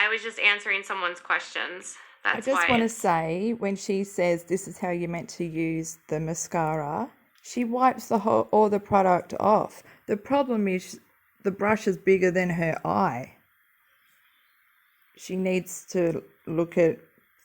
I was just answering someone's questions. I That's just why. want to say, when she says this is how you're meant to use the mascara, she wipes all the product off. The problem is the brush is bigger than her eye. She needs to look at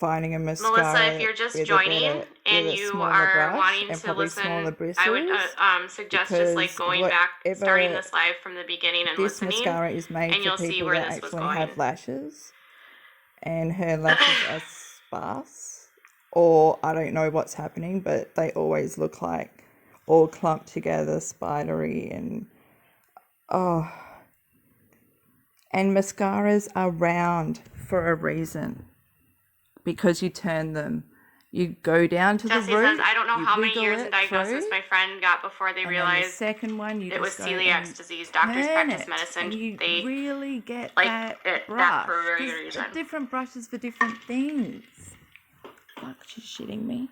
finding a mascara. Melissa, if you're just joining and you are wanting to listen, I would suggest just like going back, starting this live from the beginning and listening. This mascara is made and for you'll see people where that this was actually going. have lashes, and her lashes are sparse, or I don't know what's happening, but they always look like all clumped together, spidery, and and mascaras are round for a reason, because you turn them. You go down to Jesse the root. says, I don't know how many wiggle years it in diagnosis through, my friend got before they and then the realized second one, you it was just go celiac and disease. Doctors turn practice it, medicine. and you They really get like that that brush. for a very good There's reason. different brushes for different things. Fuck, she's shitting me.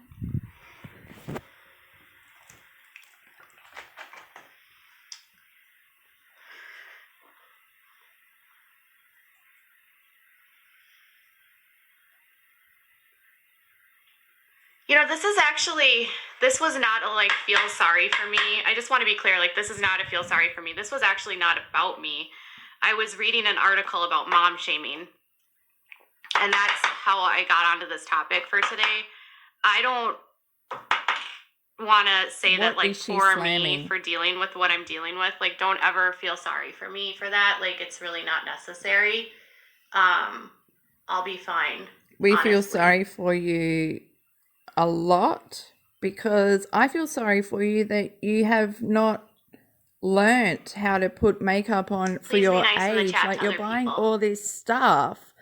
You know, this was not a like feel sorry for me. I just want to be clear, like this is not a feel sorry for me. This was actually not about me. I was reading an article about mom shaming, and that's how I got onto this topic for today. I don't want to say that like poor me for dealing with what I'm dealing with. Like, don't ever feel sorry for me for that. Like, it's really not necessary. I'll be fine. We honestly feel sorry for you a lot, because I feel sorry for you that you have not learnt how to put makeup on for your age. Like, you're buying all this stuff,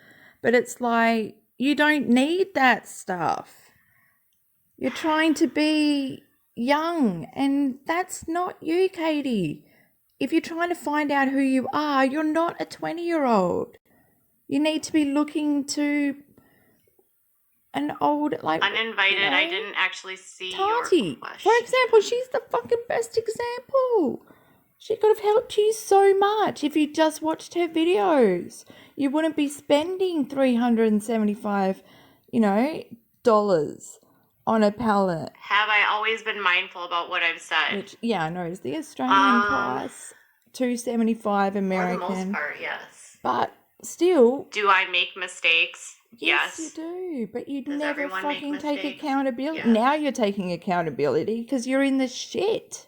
but it's like you don't need that stuff. You're trying to be young, and that's not you, Katie. If you're trying to find out who you are, you're not a 20-year-old. You need to be looking to an old, like, uninvited, you know, I didn't actually see Tati, your question. For example, she's the fucking best example. She could have helped you so much if you just watched her videos. You wouldn't be spending $375, dollars on a palette. Have I always been mindful about what I've said? Which, yeah, I know, is the Australian price $275 American. For the most part, yes. But still, do I make mistakes? Yes, you do, but you never fucking take accountability. Yes. Now you're taking accountability because you're in the shit.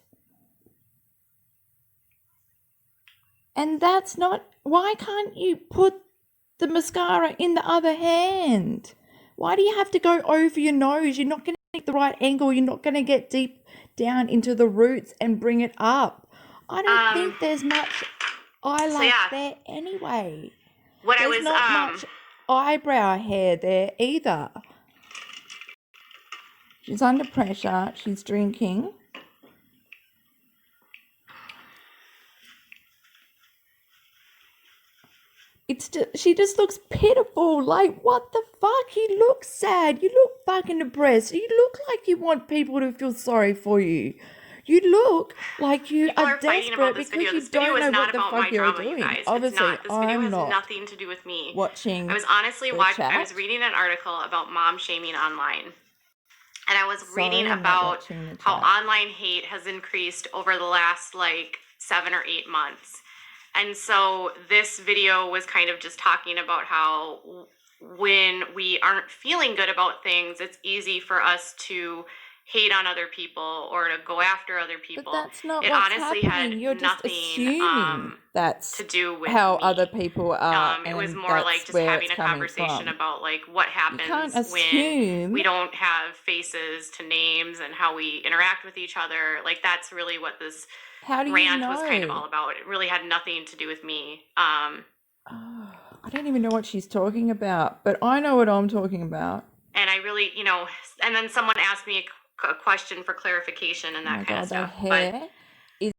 And that's not... Why can't you put the mascara in the other hand? Why do you have to go over your nose? You're not going to get the right angle. You're not going to get deep down into the roots and bring it up. I don't think there's much eyelash there anyway. There's not much eyebrow hair there either. She's under pressure. She's drinking. She just looks pitiful. Like, what the fuck? You look sad. You look fucking depressed. You look like you want people to feel sorry for you. You look like you are desperate because you don't know what the fuck you're doing. Obviously, this video has nothing to do with me. Watching. I was honestly I was reading an article about mom shaming online. And I was reading about how online hate has increased over the last like 7 or 8 months. And so this video was kind of just talking about how when we aren't feeling good about things, it's easy for us to hate on other people or to go after other people. But that's not what's happening. You're just assuming that's to do with how me. Other people are. It was more like just having a conversation about like what happens when we don't have faces to names and how we interact with each other. Like, that's really what this rant was kind of all about. It really had nothing to do with me. I don't even know what she's talking about, but I know what I'm talking about. And I really, and then someone asked me a question for clarification and that kind of stuff. Hair is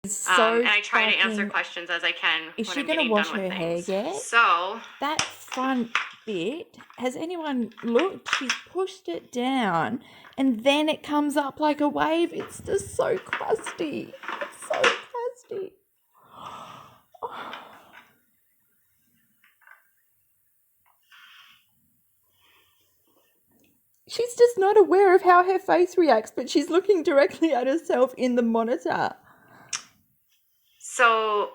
so and I try to answer questions as I can. Is she going to wash her hair yet? So that front bit, has anyone looked? She's pushed it down and then it comes up like a wave. It's just so crusty. It's so crusty. She's just not aware of how her face reacts, but she's looking directly at herself in the monitor. So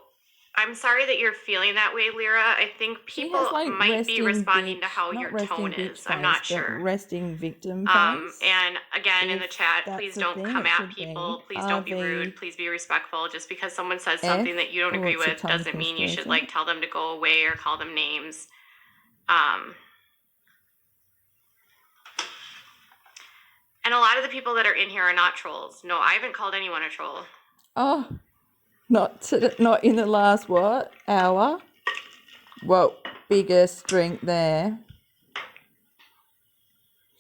I'm sorry that you're feeling that way, Lyra. I think She people has like might be resting responding to bitch, how not your resting tone bitch is. I'm face, not but sure. resting victim face. And again, in the If chat, that's please the don't thing, come it at should people. be Please don't be rude. Please be respectful. Just because someone says something that you don't agree it's a with tongue doesn't mean you should twister, like tell them to go away or call them names. And a lot of the people that are in here are not trolls. No, I haven't called anyone a troll. Oh, not in the last hour? Whoa, biggest drink there.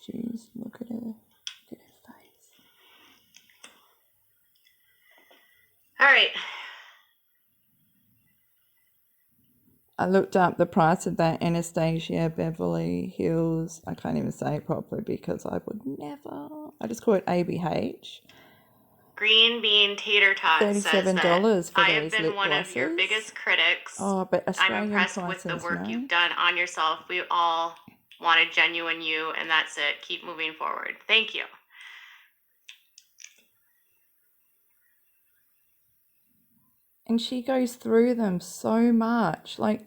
Jeez, look at her face. All right. I looked up the price of that Anastasia Beverly Hills. I can't even say it properly because I would never. I just call it ABH. Green Bean Tater Tot says $37 that I have been one of your biggest critics. Oh, but Australian I'm impressed prices, with the work you've done on yourself. We all want a genuine you, and that's it. Keep moving forward. Thank you. And she goes through them so much. Like,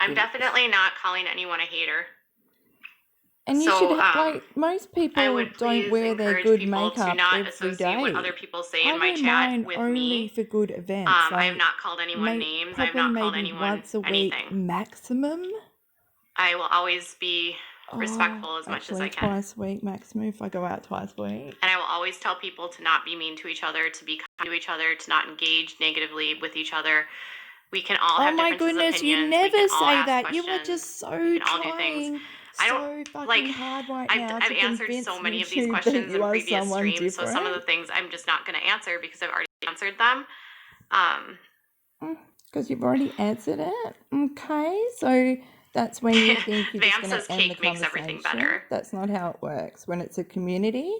I'm definitely not calling anyone a hater. And you should like most people don't wear their good makeup every day. What other people say in I my wear chat mine with only me. for good events. I have not called anyone names. I have not called anyone once a week anything. maximum. I will always be respectful as much as I can. Twice a week maximum if I go out twice a week. And I will always tell people to not be mean to each other, to be kind to each other, to not engage negatively with each other. We can all have differences of opinions. Oh my goodness, you never say that. You are just so we can all do things. I don't fucking hard right now. I've answered so many of these questions in previous streams, different. so some of the things I'm just not going to answer because I've already answered them. Because you've already answered it. Okay, so that's when you think you're just going to end the conversation. Makes everything better. That's not how it works. When it's a community,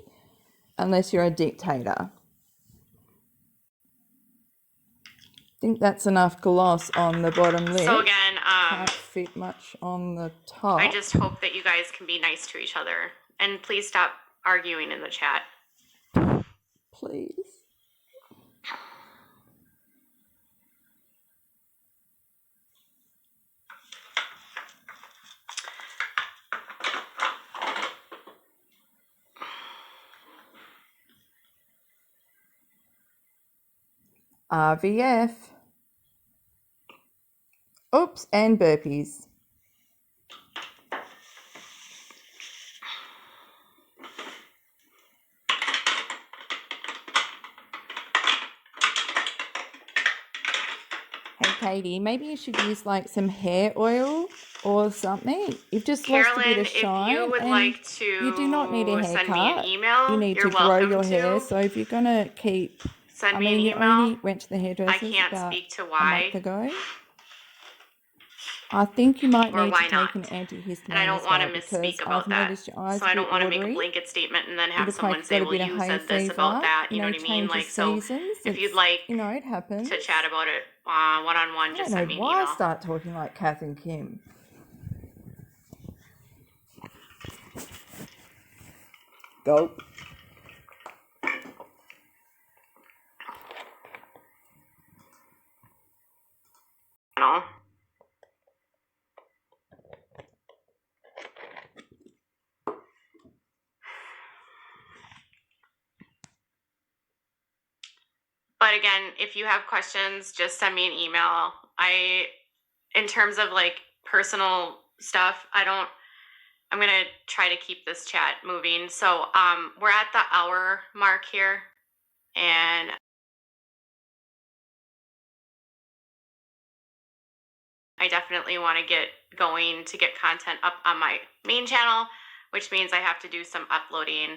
unless you're a dictator. I think that's enough gloss on the bottom lip. So again, can't fit much on the top. I just hope that you guys can be nice to each other. And please stop arguing in the chat. Please. RVF. Oops, and burpees. Hey, Katie, maybe you should use like some hair oil or something. You've just lost a bit of shine. If you would like to, you do not need a haircut. Send me an email. You need to grow your hair. So if you're gonna keep, send me an email. You only went to the hairdresser. I can't speak to why. A month ago. I think you might need to take an antihistamine. And I don't want to misspeak about that. So I don't want to make a blanket statement and then have someone say, well, you said this about that. You know what I mean? Like, so if you'd like it happens. to chat about it one-on-one, just send me an email. Why start talking like Kath and Kim? Go. No. But again, if you have questions, just send me an email. In terms of like personal stuff, I'm going to try to keep this chat moving. So we're at the hour mark here. And I definitely want to get going to get content up on my main channel, which means I have to do some uploading.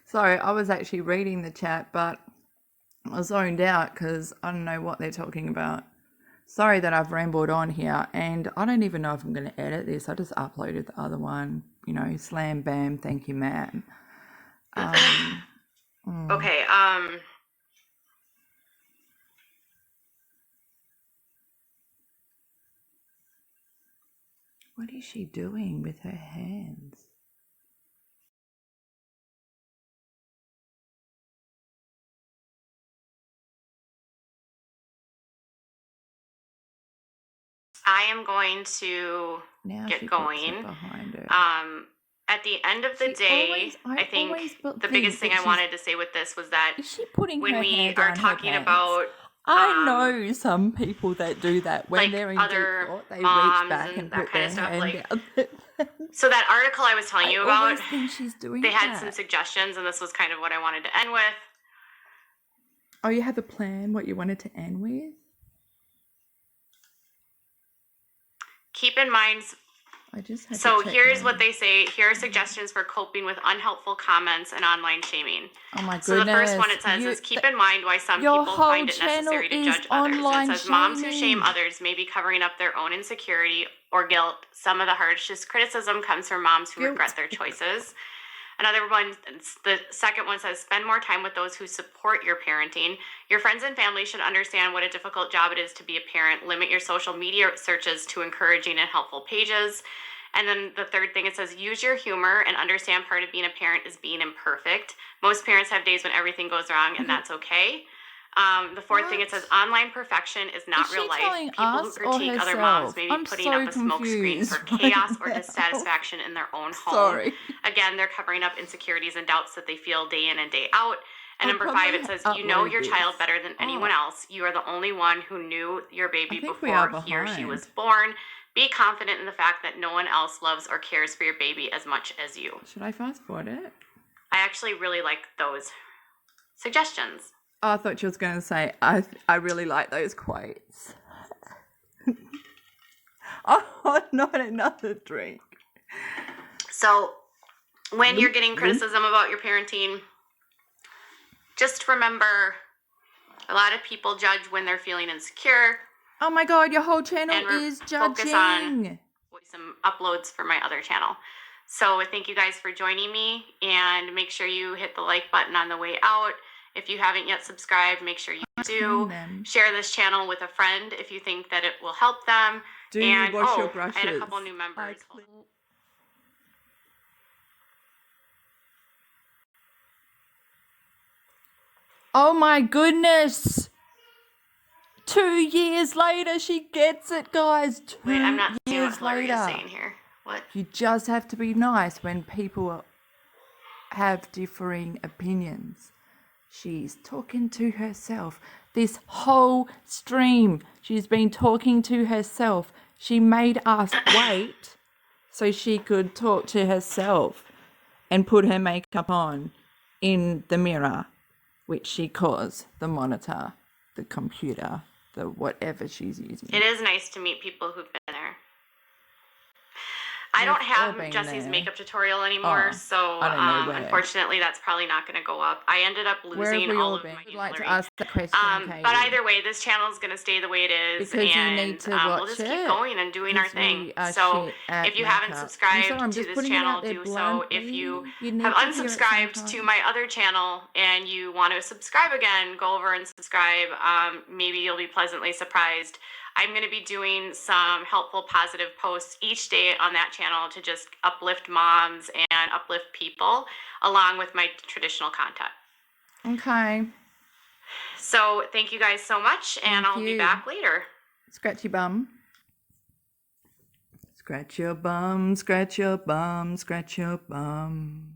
Sorry, I was actually reading the chat, but I zoned out because I don't know what they're talking about. Sorry that I've rambled on here, and I don't even know if I'm going to edit this. I just uploaded the other one, slam bam, thank you, ma'am. Okay, What is she doing with her hands? I am going to Now get she puts going. it behind her. At the end of the day, I think the biggest thing I wanted to say with this was that Is she putting when her we hand are down her talking pants? about I know some people that do that when like they're in other deep thought. They reach moms back and and that put kind their of stuff, hand like down their pants. so that article I was telling you I about, always think she's doing they had that. some suggestions, and this was kind of what I wanted to end with. Oh, you have a plan what you wanted to end with? Keep in mind, I just had so to check here's mine. what they say. Here are suggestions for coping with unhelpful comments and online shaming. Oh my goodness. So the first one it says is keep in mind why some people find it necessary to judge others. It says moms who shame others may be covering up their own insecurity or guilt. Some of the harshest criticism comes from moms who regret their choices. Another one, the second one says, spend more time with those who support your parenting. Your friends and family should understand what a difficult job it is to be a parent. Limit your social media searches to encouraging and helpful pages. And then the third thing, it says, use your humor and understand part of being a parent is being imperfect. Most parents have days when everything goes wrong, and that's okay. The fourth thing, it says, online perfection is not real life. People who critique other moms may be putting up a smoke screen for chaos or dissatisfaction in their own home. Sorry. Again, they're covering up insecurities and doubts that they feel day in and day out. And number 5, it says, you know your child better than anyone else. You are the only one who knew your baby before he or she was born. Be confident in the fact that no one else loves or cares for your baby as much as you. Should I fast forward it? I actually really like those suggestions. Oh, I thought you was going to say, I really like those quotes. Oh, not another drink. So when you're getting criticism about your parenting, just remember a lot of people judge when they're feeling insecure. Oh my God, your whole channel is judging. Focus on some uploads for my other channel. So thank you guys for joining me, and make sure you hit the like button on the way out. If you haven't yet subscribed, make sure you do. Share this channel with a friend if you think that it will help them. Do you wash your brushes? I had a couple new members. Oh my goodness. 2 years later, she gets it, guys. 2 Wait, I'm not seeing years what later. Lori is saying here. What? You just have to be nice when people have differing opinions. She's talking to herself. This whole stream, she's been talking to herself. She made us wait so she could talk to herself and put her makeup on in the mirror, which she calls the monitor, the computer, the whatever she's using. It is nice to meet people who've been there. I don't have Jessie's makeup tutorial anymore, so unfortunately that's probably not going to go up. I ended up losing all of my I'd like to ask that question, Katie. But either way, this channel is going to stay the way it is, because and you need to watch we'll just keep going and doing our thing. So if you haven't subscribed to this channel, do so. If you have unsubscribed to my other channel and you want to subscribe again, go over and subscribe. Maybe you'll be pleasantly surprised. I'm going to be doing some helpful, positive posts each day on that channel to just uplift moms and uplift people, along with my traditional content. Okay. So thank you guys so much, and I'll be back later. Scratch your bum. Scratch your bum, scratch your bum, scratch your bum.